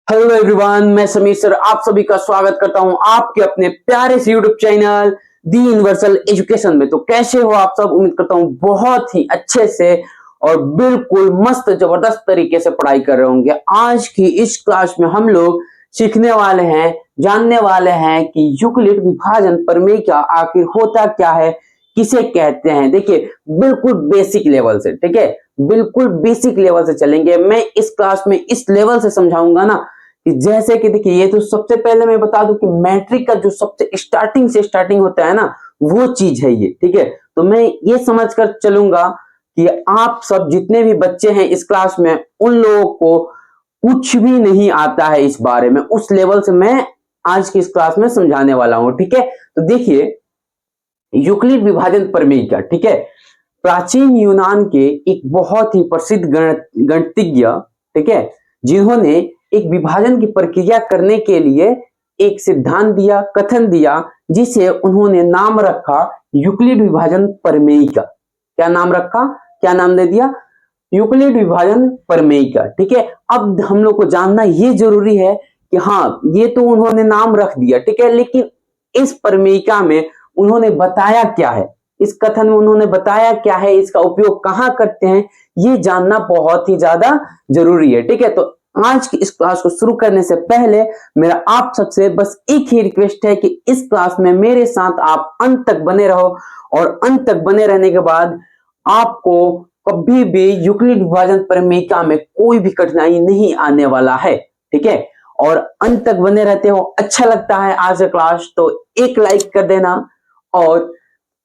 Hello everyone, मैं Sameer sir आप सभी का स्वागत करता हूं आपके अपने प्यारे से यूट्यूब चैनल दी यूनिवर्सल एजुकेशन में। तो कैसे हो आप सब? उम्मीद करता हूं बहुत ही अच्छे से और बिल्कुल मस्त जबरदस्त तरीके से पढ़ाई कर रहे होंगे। आज की इस क्लास में हम लोग सीखने वाले हैं, जानने वाले हैं कि यूक्लिड विभाजन प्रमेय क्या आखिर होता क्या है, किसे कहते हैं। देखिए बिल्कुल बेसिक लेवल से, ठीक है, बिल्कुल बेसिक लेवल से चलेंगे। मैं इस क्लास में इस लेवल से समझाऊंगा ना कि जैसे कि देखिए, ये तो सबसे पहले मैं बता दूं कि मैट्रिक का जो सबसे स्टार्टिंग से स्टार्टिंग होता है ना, वो चीज है ये, ठीक है। तो मैं ये समझकर चलूंगा कि आप सब जितने भी बच्चे हैं इस क्लास में, उन लोगों को कुछ भी नहीं आता है इस बारे में, उस लेवल से मैं आज की इस क्लास में समझाने वाला हूं, ठीक है। तो देखिए यूक्लिड विभाजन प्रमेय क्या, ठीक है, प्राचीन यूनान के एक बहुत ही प्रसिद्ध गणितज्ञ, ठीक है, जिन्होंने एक विभाजन की प्रक्रिया करने के लिए एक सिद्धांत दिया, कथन दिया, जिसे उन्होंने नाम रखा यूक्लिड विभाजन प्रमेय का। क्या नाम रखा, क्या नाम दे दिया? यूक्लिड विभाजन प्रमेय का, ठीक है। अब हम लोग को जानना ये जरूरी है कि हाँ, ये तो उन्होंने नाम रख दिया, ठीक है, लेकिन इस प्रमेयिका में उन्होंने बताया क्या है, इस कथन में उन्होंने बताया क्या है, इसका उपयोग कहां करते हैं, ये जानना बहुत ही ज्यादा जरूरी है, ठीक है। तो आज की इस क्लास को शुरू करने से पहले मेरा आप सबसे बस एक ही रिक्वेस्ट है कि इस क्लास में मेरे साथ आप अंत तक बने रहो, और अंत तक बने रहने के बाद आपको कभी भी यूक्लिड विभाजन प्रमेयिका में कोई भी कठिनाई नहीं आने वाला है, ठीक है। और अंत तक बने रहते हो, अच्छा लगता है आज का क्लास तो एक लाइक कर देना, और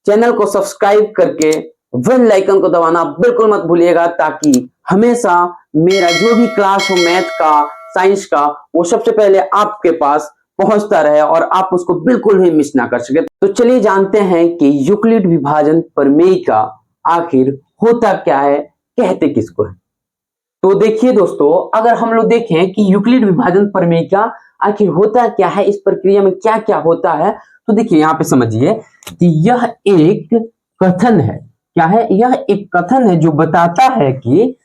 चैनल को सब्सक्राइब करके बेल आइकन को दबाना बिल्कुल मत भूलिएगा, ताकि हमेशा मेरा जो भी क्लास हो मैथ का, साइंस का, वो सबसे पहले आपके पास पहुंचता रहे और आप उसको बिल्कुल भी मिस ना कर सके। तो चलिए जानते हैं कि यूक्लिड विभाजन प्रमेय का आखिर होता क्या है, कहते किसको है। तो देखिए दोस्तों, अगर हम लोग देखें कि यूक्लिड विभाजन प्रमेय का आखिर होता क्या है, इस प्रक्रिया में क्या क्या होता है, तो देखिए यहां पे समझिए कि यह एक कथन है। क्या है? यह एक कथन है जो बताता है कि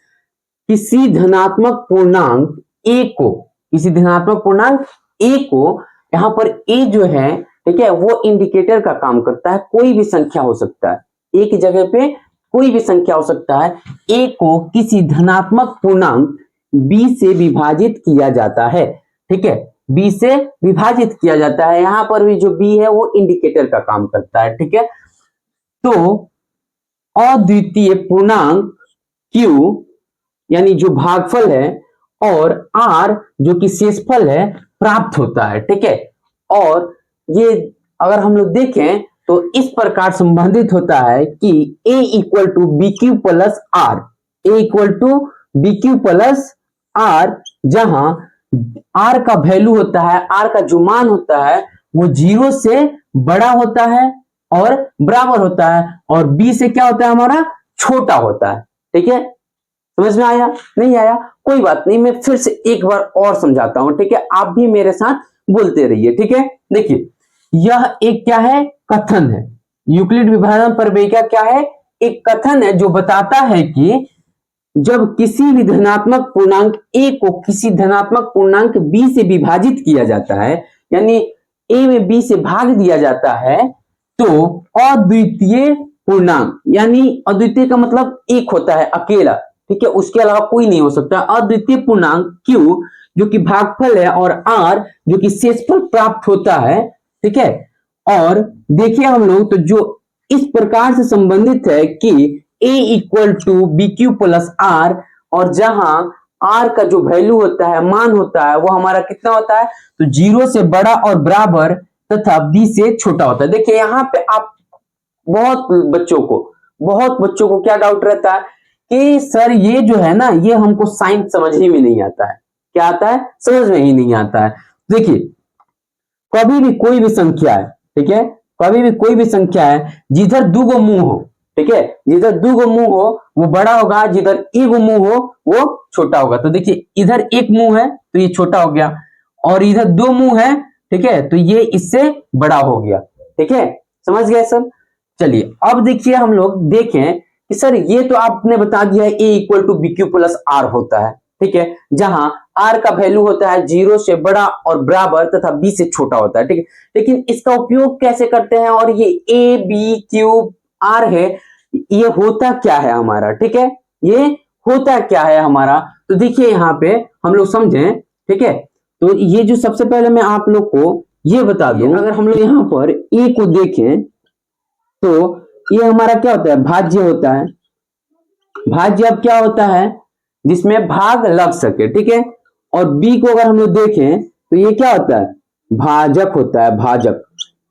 किसी धनात्मक पूर्णांक ए को, किसी धनात्मक पूर्णांक ए को, यहां पर ए जो है, ठीक है, वो इंडिकेटर का काम करता है। कोई भी संख्या हो सकता है, एक जगह पे कोई भी संख्या हो सकता है। ए को किसी धनात्मक पूर्णांक बी से विभाजित किया जाता है, ठीक है, बी से विभाजित किया जाता है। यहां पर भी जो बी है वो इंडिकेटर का काम करता है, ठीक है। तो अद्वितीय पूर्णांक क्यू यानी जो भागफल है, और आर जो कि शेषफल है, प्राप्त होता है, ठीक है। और ये अगर हम लोग देखें तो इस प्रकार संबंधित होता है कि A equal to B Q plus R, A equal to B Q plus R, जहां आर का वैल्यू होता है, आर का जो मान होता है वो 0 से बड़ा होता है और बराबर होता है, और बी से क्या होता है, हमारा छोटा होता है, ठीक है। समझ में आया? नहीं आया? कोई बात नहीं, मैं फिर से एक बार और समझाता हूं, ठीक है, आप भी मेरे साथ बोलते रहिए, ठीक है। देखिए यह एक क्या है, कथन है। यूक्लिड विभाजन प्रमेय का क्या है, एक कथन है जो बताता है कि जब किसी भी धनात्मक पूर्णांक ए को किसी धनात्मक पूर्णांक बी से विभाजित किया जाता है, यानी ए में बी से भाग दिया जाता है, तो अद्वितीय पूर्णांक, यानी अद्वितीय का मतलब एक होता है अकेला, ठीक है, उसके अलावा कोई नहीं हो सकता। अद्वितीय पूर्णांक क्यू जो कि भागफल है, और आर जो कि शेषफल प्राप्त होता है, ठीक है। और देखिए हम लोग तो जो इस प्रकार से संबंधित है कि A equal to B Q plus R, और जहां आर का जो वैल्यू होता है, मान होता है, वो हमारा कितना होता है, तो 0 से बड़ा और बराबर तथा बी से छोटा होता है। देखिए यहां पे आप बहुत बच्चों को क्या डाउट रहता है कि सर ये जो है ना, ये हमको साइंस समझ ही में नहीं आता है। क्या आता है? समझ में ही नहीं आता है। देखिए कभी भी कोई भी संख्या है, ठीक है, कभी भी कोई भी संख्या है जिधर दो गो मुंह हो, ठीक है, जिधर दो गो मुंह हो वो बड़ा होगा, जिधर एक गो मुंह हो वो छोटा होगा। तो देखिए इधर एक मुंह है तो ये छोटा हो गया, और इधर दो मुंह है, ठीक है, तो ये इससे बड़ा हो गया, ठीक है। समझ गए सब? चलिए अब देखिए हम लोग देखें कि सर ये तो आपने बता दिया है A equal to B Q plus R होता है, ठीक है, जहां r का वैल्यू होता है 0 से बड़ा और बराबर तथा b से छोटा होता है, ठीक है। लेकिन इसका उपयोग कैसे करते हैं, और ये a b क्यूब r है, ये होता क्या है हमारा, ठीक है, ये होता क्या है हमारा। तो देखिए यहाँ पे हम लोग समझें, ठीक है। तो ये जो सबसे पहले मैं आप लोग को ये बता दूं, अगर हम लोग यहाँ पर a को देखें तो ये हमारा क्या होता है, भाज्य होता है। भाज्य अब क्या होता है, जिसमें भाग लग सके, ठीक है। और b को अगर हम लोग देखें तो ये क्या होता है, भाजक होता है, भाजक,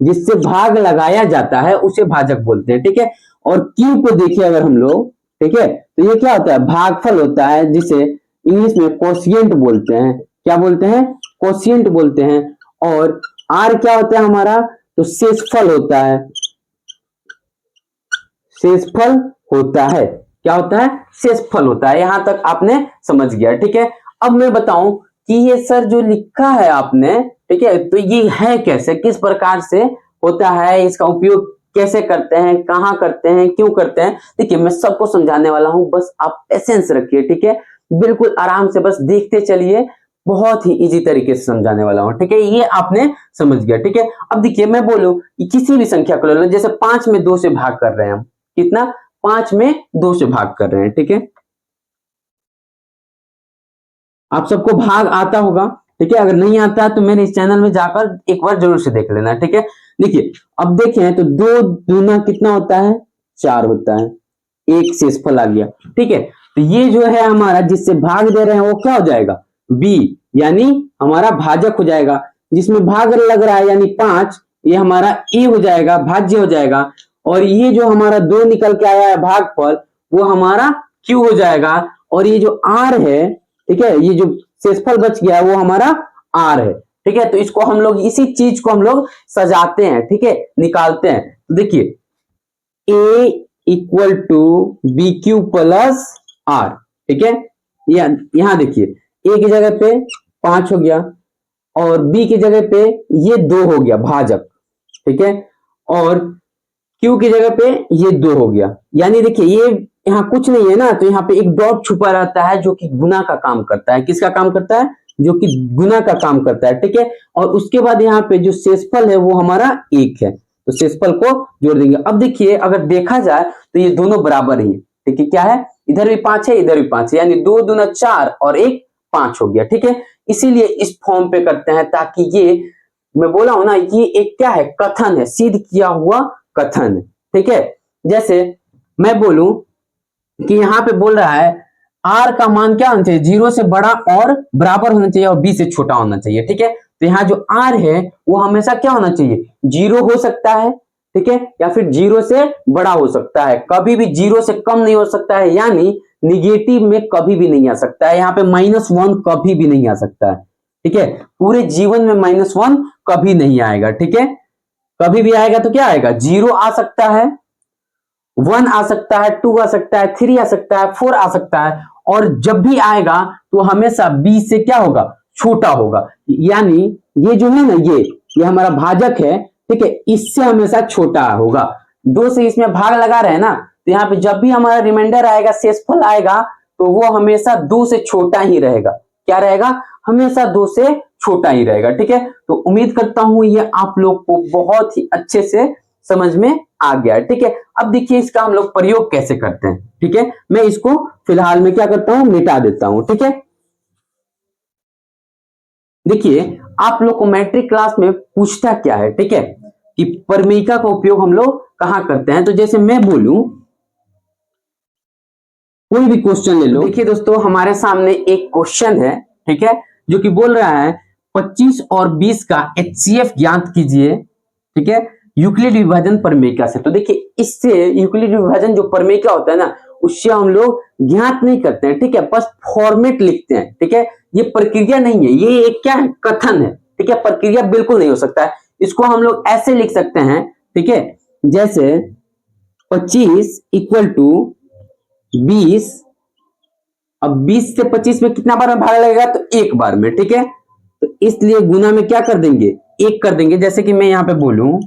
जिससे भाग लगाया जाता है उसे भाजक बोलते हैं, ठीक है। और q को देखिए अगर हम लोग, ठीक है, तो ये क्या होता है, भागफल होता है, जिसे इंग्लिश में कोशिएंट बोलते हैं। क्या बोलते हैं, कोशिएंट बोलते हैं। और r क्या होता है हमारा, तो शेषफल होता है, शेषफल होता है। क्या होता है, शेषफल होता है। यहां तक आपने समझ गया, ठीक है। अब मैं बताऊं कि ये सर जो लिखा है आपने, ठीक है, तो ये है कैसे, किस प्रकार से होता है, इसका उपयोग कैसे करते हैं, कहाँ करते हैं, क्यों करते हैं। देखिए मैं सबको समझाने वाला हूं, बस आप पेशेंस रखिए, ठीक है, बिल्कुल आराम से बस देखते चलिए, बहुत ही इजी तरीके से समझाने वाला हूं, ठीक है। ये आपने समझ गया, ठीक है। अब देखिए मैं बोलूं किसी भी संख्या को ले लो, जैसे 5 में 2 से भाग कर रहे हैं हम, कितना, 5 में 2 से भाग कर रहे हैं, ठीक है। आप सबको भाग आता होगा, ठीक है। अगर नहीं आता है तो मेरे इस चैनल में जाकर एक बार जरूर से देख लेना, ठीक है। देखिए अब देखें तो 2 दूना कितना होता है, 4 होता है, एक शेषफल आ गया, ठीक है। तो ये जो है हमारा जिससे भाग दे रहे हैं वो क्या हो जाएगा, b, यानी हमारा भाजक हो जाएगा। जिसमें भाग लग रहा है यानी 5, ये हमारा a हो जाएगा, भाज्य हो जाएगा। और ये जो हमारा 2 निकल के आया है भागफल, वो हमारा q हो जाएगा। और ये जो r है, ठीक है, ये जो शेषफल बच गया है वो हमारा r है, ठीक है। तो इसको हम लोग, इसी चीज को हम लोग सजाते हैं, ठीक है, निकालते हैं। तो देखिए a equal to B Q plus R, ठीक है। यहां देखिए a की जगह पे 5 हो गया और b की जगह पे ये 2 हो गया भाजक, ठीक है। और q की जगह पे ये 2 हो गया, यानी देखिए ये यहाँ कुछ नहीं है ना, तो यहाँ पे एक डॉट छुपा रहता है जो कि गुना का काम करता है। किसका काम करता है, जो कि गुना का काम करता है, ठीक है। और उसके बाद यहाँ पे जो शेषफल है वो हमारा 1 है, तो शेषफल को जोड़ देंगे। अब देखिए अगर देखा जाए तो ये दोनों बराबर ही, ठीक है। क्या है, इधर भी 5 है, इधर भी 5 है, यानी 2 दूना 4 और 1 5 हो गया, ठीक है। इसीलिए इस फॉर्म पे करते हैं, ताकि ये, मैं बोला हूं ना, ये एक क्या है, कथन है, सिद्ध किया हुआ कथन है, ठीक है। जैसे मैं बोलूं कि यहाँ पे बोल रहा है r का मान क्या होना चाहिए, 0 से बड़ा और बराबर होना चाहिए और b से छोटा होना चाहिए, ठीक है। तो यहाँ जो r है वो हमेशा क्या होना चाहिए, 0 हो सकता है, ठीक है, या फिर 0 से बड़ा हो सकता है, कभी भी 0 से कम नहीं हो सकता है, यानी निगेटिव में कभी भी नहीं आ सकता है। यहाँ पे -1 कभी भी नहीं आ सकता है, ठीक है। पूरे जीवन में -1 कभी नहीं आएगा, ठीक है। कभी भी आएगा तो क्या आएगा, 0 आ सकता है, 1 आ सकता है, 2 आ सकता है, 3 आ सकता है, 4 आ सकता है। और जब भी आएगा तो हमेशा b से क्या होगा, छोटा होगा। यानी ये जो है ना, ये हमारा भाजक है, ठीक है, इससे हमेशा छोटा होगा। 2 से इसमें भाग लगा रहे हैं ना, तो यहाँ पे जब भी हमारा रिमाइंडर आएगा, शेषफल आएगा, तो वो हमेशा 2 से छोटा ही रहेगा। क्या रहेगा, हमेशा 2 से छोटा ही रहेगा, ठीक है। तो उम्मीद करता हूं ये आप लोग को बहुत ही अच्छे से समझ में आ गया, ठीक है। अब देखिए इसका हम लोग प्रयोग कैसे करते हैं, ठीक है। मैं इसको फिलहाल में क्या करता हूं, मिटा देता हूं, ठीक है। देखिए आप लोग को मैट्रिक क्लास में पूछता क्या है, ठीक है, कि परमेयिका का उपयोग हम लोग कहां करते हैं। तो जैसे मैं बोलूं, कोई भी क्वेश्चन ले लो। देखिए दोस्तों हमारे सामने एक क्वेश्चन है, ठीक है, जो कि बोल रहा है 25 और 20 का HCF ज्ञात कीजिए, ठीक है, यूक्लिड विभाजन प्रमेयिका से। तो देखिए इससे यूक्लिड विभाजन जो प्रमेयिका होता है ना, उससे हम लोग ज्ञात नहीं करते हैं, ठीक है, बस फॉर्मेट लिखते हैं, ठीक है। ये प्रक्रिया नहीं है, ये एक क्या है, कथन है, ठीक है। प्रक्रिया बिल्कुल नहीं हो सकता है। इसको हम लोग ऐसे लिख सकते हैं, ठीक है, जैसे 25 इक्वल टू 20। अब 20 से 25 में कितना बार में भाग लगेगा, तो एक बार में, ठीक है। तो इसलिए गुना में क्या कर देंगे, 1 कर देंगे। जैसे कि मैं यहां पे बोलूं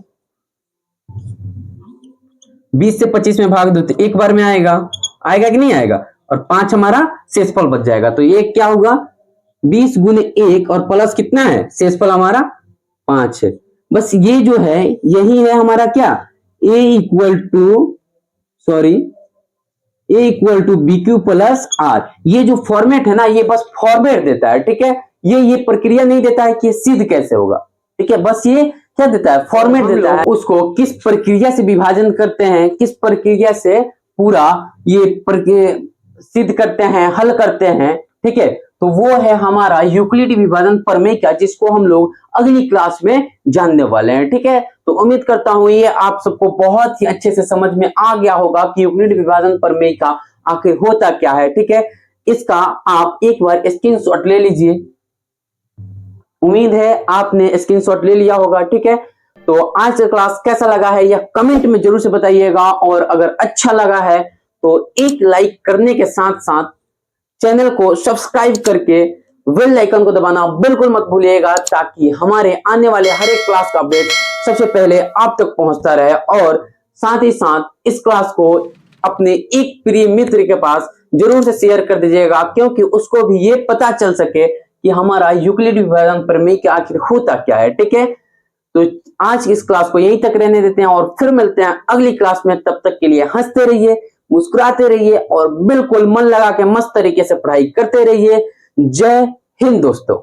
20 से 25 में भाग दो, तो एक बार में आएगा, आएगा कि नहीं आएगा। और 5 हमारा शेषफल बच जाएगा, तो ये क्या होगा, 20 गुने 1 और प्लस कितना है, शेषफल हमारा 5 है। बस ये जो है यही है हमारा क्या, a equal to B Q plus R. ये जो फॉर्मेट है ना, ये बस फॉर्मेट देता है, ठीक है। ये प्रक्रिया नहीं देता है कि ये सिद्ध कैसे होगा, ठीक है। बस ये क्या देता है, फॉर्मेट देता है। उसको किस प्रक्रिया से विभाजन करते हैं, किस प्रक्रिया से पूरा ये सिद्ध करते हैं, हल करते हैं, ठीक है। तो वो है हमारा यूक्लिड विभाजन प्रमेय का, जिसको हम लोग अगली क्लास में जानने वाले हैं, ठीक है। तो उम्मीद करता हूं ये आप सबको बहुत ही अच्छे से समझ में आ गया होगा कि यूक्लिड विभाजन प्रमेय का आखिर होता क्या है, ठीक है। इसका आप एक बार स्क्रीनशॉट ले लीजिए। उम्मीद है आपने स्क्रीनशॉट ले लिया होगा, ठीक है। तो आज का क्लास कैसा लगा है यह कमेंट में जरूर से बताइएगा, और अगर अच्छा लगा है तो एक लाइक करने के साथ साथ चैनल को सब्सक्राइब करके बेल आइकन को दबाना बिल्कुल मत भूलिएगा, ताकि हमारे आने वाले हर एक क्लास का अपडेट सबसे पहले आप तक पहुंचता रहे। और साथ ही साथ इस क्लास को अपने एक प्रिय मित्र के पास जरूर से शेयर कर दीजिएगा, क्योंकि उसको भी ये पता चल सके कि हमारा यूक्लिड विभाजन प्रमेय के आखिर होता क्या है, ठीक है। तो आज इस क्लास को यहीं तक रहने देते हैं और फिर मिलते हैं अगली क्लास में। तब तक के लिए हंसते रहिए, मुस्कुराते रहिए और बिल्कुल मन लगा के मस्त तरीके से पढ़ाई करते रहिए। जय हिंद दोस्तों।